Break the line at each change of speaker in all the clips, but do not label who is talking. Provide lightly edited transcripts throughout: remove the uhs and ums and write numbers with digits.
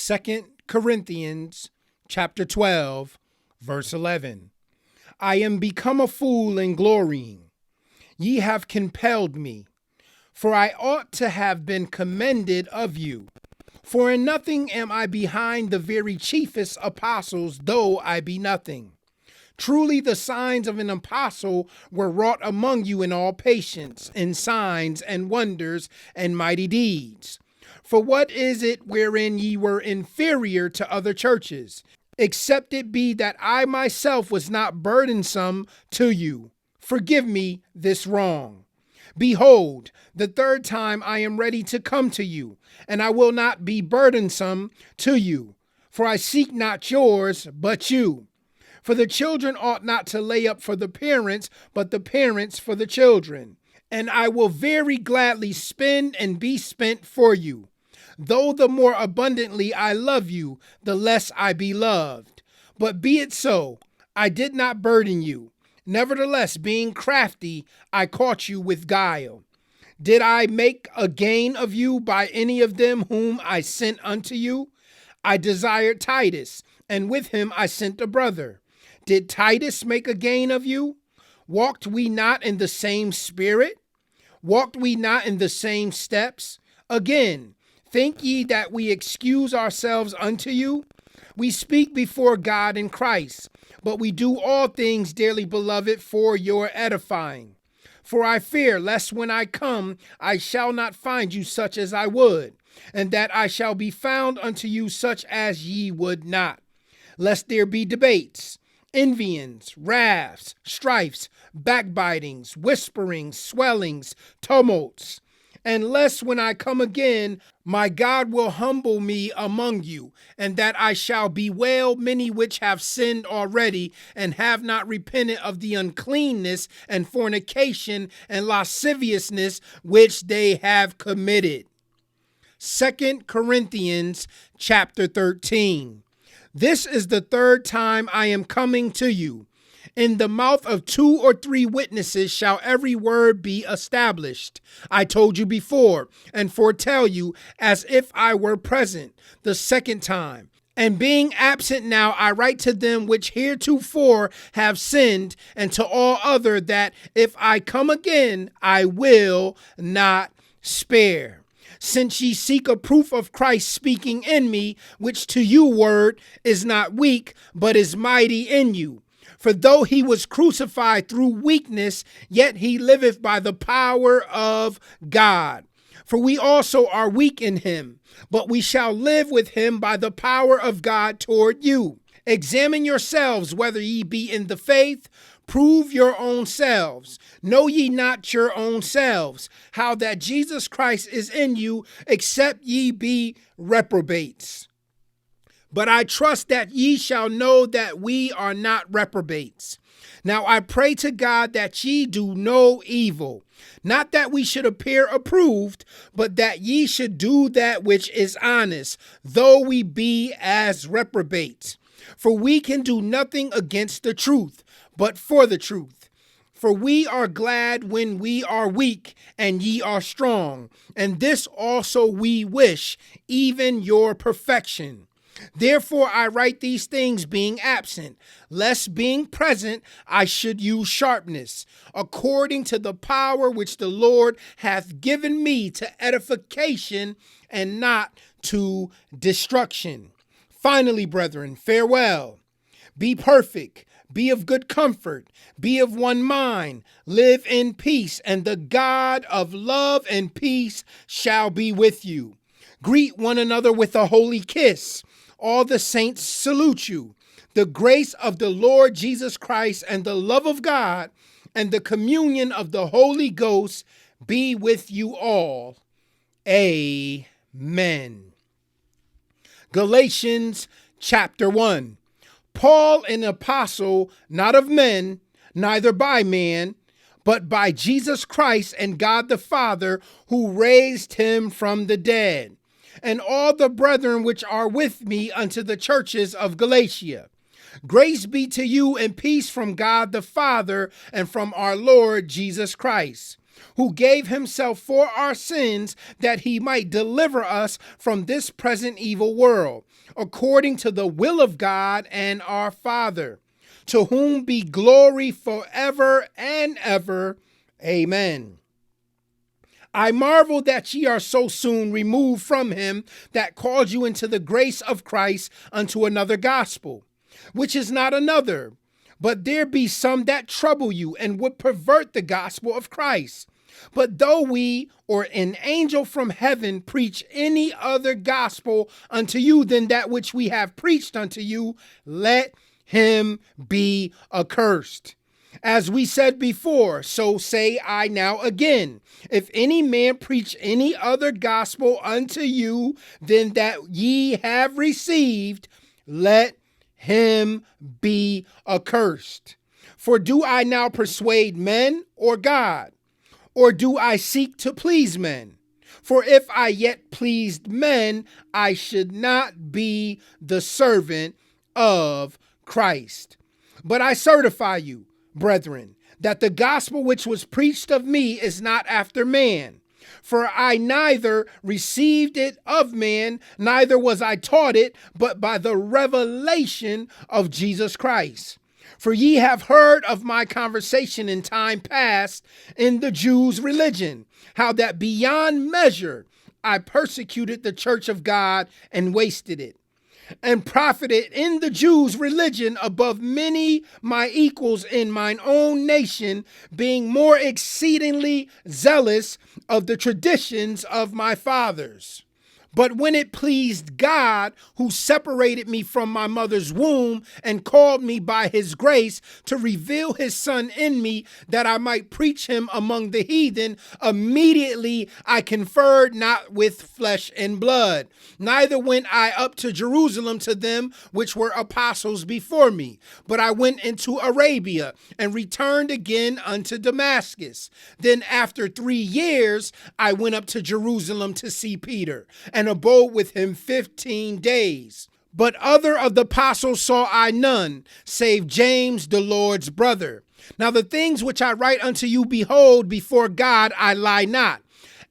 2 Corinthians chapter 12, verse 11. I am become a fool in glorying. Ye have compelled me, for I ought to have been commended of you. For in nothing am I behind the very chiefest apostles, though I be nothing. Truly the signs of an apostle were wrought among you in all patience, in signs and wonders and mighty deeds. For what is it wherein ye were inferior to other churches, except it be that I myself was not burdensome to you? Forgive me this wrong. Behold, the third time I am ready to come to you, and I will not be burdensome to you. For I seek not yours, but you. For the children ought not to lay up for the parents, but the parents for the children. And I will very gladly spend and be spent for you. Though the more abundantly I love you, the less I be loved. But be it so, I did not burden you. Nevertheless, being crafty, I caught you with guile. Did I make a gain of you by any of them whom I sent unto you? I desired Titus, and with him I sent a brother. Did Titus make a gain of you? Walked we not in the same spirit? Walked we not in the same steps? Again, think ye that we excuse ourselves unto you? We speak before God in Christ, but we do all things, dearly beloved, for your edifying. For I fear lest when I come, I shall not find you such as I would, and that I shall be found unto you such as ye would not, lest there be debates, envyings, wraths, strifes, backbitings, whisperings, swellings, tumults. And lest when I come again, my God will humble me among you, and that I shall bewail many which have sinned already, and have not repented of the uncleanness and fornication and lasciviousness which they have committed. 2 Corinthians chapter 13. This is the third time I am coming to you. In the mouth of 2 or 3 witnesses shall every word be established. I told you before, and foretell you, as if I were present, the second time. And being absent now, I write to them which heretofore have sinned, and to all other, that if I come again, I will not spare. Since ye seek a proof of Christ speaking in me, which to you word is not weak, but is mighty in you. For though he was crucified through weakness, yet he liveth by the power of God. For we also are weak in him, but we shall live with him by the power of God toward you. Examine yourselves whether ye be in the faith. Prove your own selves. Know ye not your own selves, how that Jesus Christ is in you, except ye be reprobates. But I trust that ye shall know that we are not reprobates. Now I pray to God that ye do no evil, not that we should appear approved, but that ye should do that which is honest, though we be as reprobates. For we can do nothing against the truth, but for the truth. For we are glad when we are weak, and ye are strong, and this also we wish, even your perfection. Therefore I write these things being absent, lest being present I should use sharpness, according to the power which the Lord hath given me to edification and not to destruction. Finally, brethren, farewell. Be perfect. Be of good comfort, be of one mind, live in peace, and the God of love and peace shall be with you. Greet one another with a holy kiss. All the saints salute you. The grace of the Lord Jesus Christ and the love of God and the communion of the Holy Ghost be with you all. Amen. Galatians chapter 1. Paul, an apostle, not of men, neither by man, but by Jesus Christ and God the Father, who raised him from the dead, and all the brethren which are with me unto the churches of Galatia. Grace be to you and peace from God the Father and from our Lord Jesus Christ. who gave himself for our sins that he might deliver us from this present evil world, according to the will of God and our Father, to whom be glory forever and ever. Amen. I marvel that ye are so soon removed from him that called you into the grace of Christ unto another gospel, which is not another, but there be some that trouble you and would pervert the gospel of Christ. But though we or an angel from heaven preach any other gospel unto you than that which we have preached unto you, let him be accursed. As we said before, so say I now again, if any man preach any other gospel unto you than that ye have received, let him be accursed. For do I now persuade men or God? Or do I seek to please men? For if I yet pleased men, I should not be the servant of Christ. But I certify you, brethren, that the gospel which was preached of me is not after man. For I neither received it of man, neither was I taught it, but by the revelation of Jesus Christ. For ye have heard of my conversation in time past in the Jews' religion, how that beyond measure I persecuted the church of God and wasted it, and profited in the Jews' religion above many my equals in mine own nation, being more exceedingly zealous of the traditions of my fathers. But when it pleased God, who separated me from my mother's womb and called me by his grace to reveal his son in me, that I might preach him among the heathen, immediately I conferred not with flesh and blood. Neither went I up to Jerusalem to them which were apostles before me, but I went into Arabia and returned again unto Damascus. Then after 3 years, I went up to Jerusalem to see Peter, and abode with him 15 days. But other of the apostles saw I none, save James, the Lord's brother. Now the things which I write unto you, behold, before God I lie not.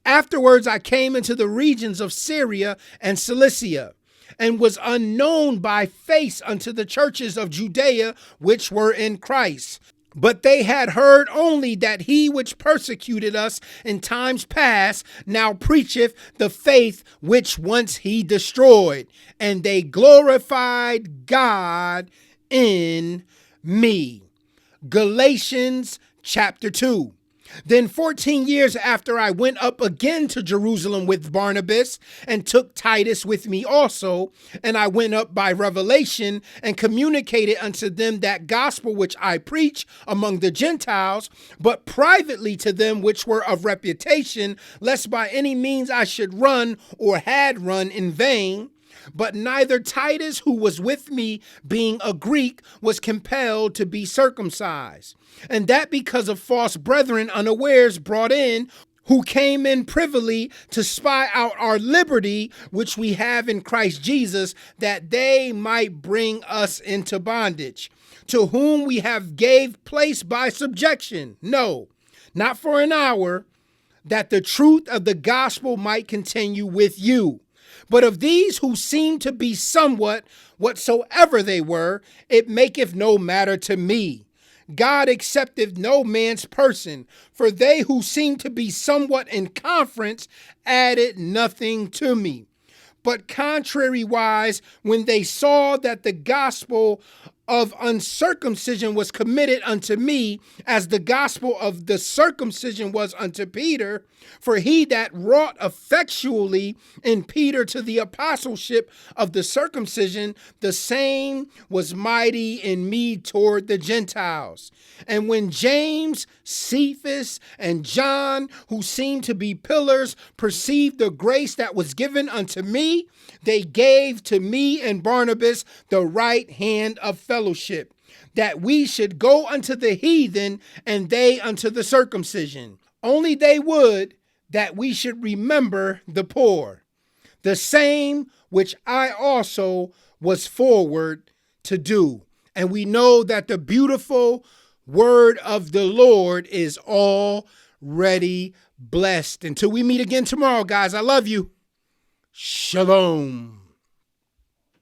Afterwards I came into the regions of Syria and Cilicia, and was unknown by face unto the churches of Judea which were in Christ. But they had heard only that he which persecuted us in times past now preacheth the faith which once he destroyed, and they glorified God in me. Galatians chapter 2. Then 14 years after I went up again to Jerusalem with Barnabas, and took Titus with me also, and I went up by revelation and communicated unto them that gospel which I preach among the Gentiles, but privately to them which were of reputation, lest by any means I should run or had run in vain. But neither Titus, who was with me, being a Greek, was compelled to be circumcised. And that because of false brethren unawares brought in, who came in privily to spy out our liberty, which we have in Christ Jesus, that they might bring us into bondage, to whom we have gave place by subjection. No, not for an hour, that the truth of the gospel might continue with you. But of these who seem to be somewhat, whatsoever they were, it maketh no matter to me. God accepteth no man's person, for they who seem to be somewhat in conference added nothing to me. But contrariwise, when they saw that the gospel of uncircumcision was committed unto me, as the gospel of the circumcision was unto Peter, for he that wrought effectually in Peter to the apostleship of the circumcision, the same was mighty in me toward the Gentiles. And when James, Cephas, and John, who seemed to be pillars, perceived the grace that was given unto me, they gave to me and Barnabas the right hand of fellowship, that we should go unto the heathen, and they unto the circumcision. Only they would that we should remember the poor, the same which I also was forward to do. And we know that the beautiful word of the Lord is all ready, blessed. Until we meet again tomorrow, guys, I love you. Shalom.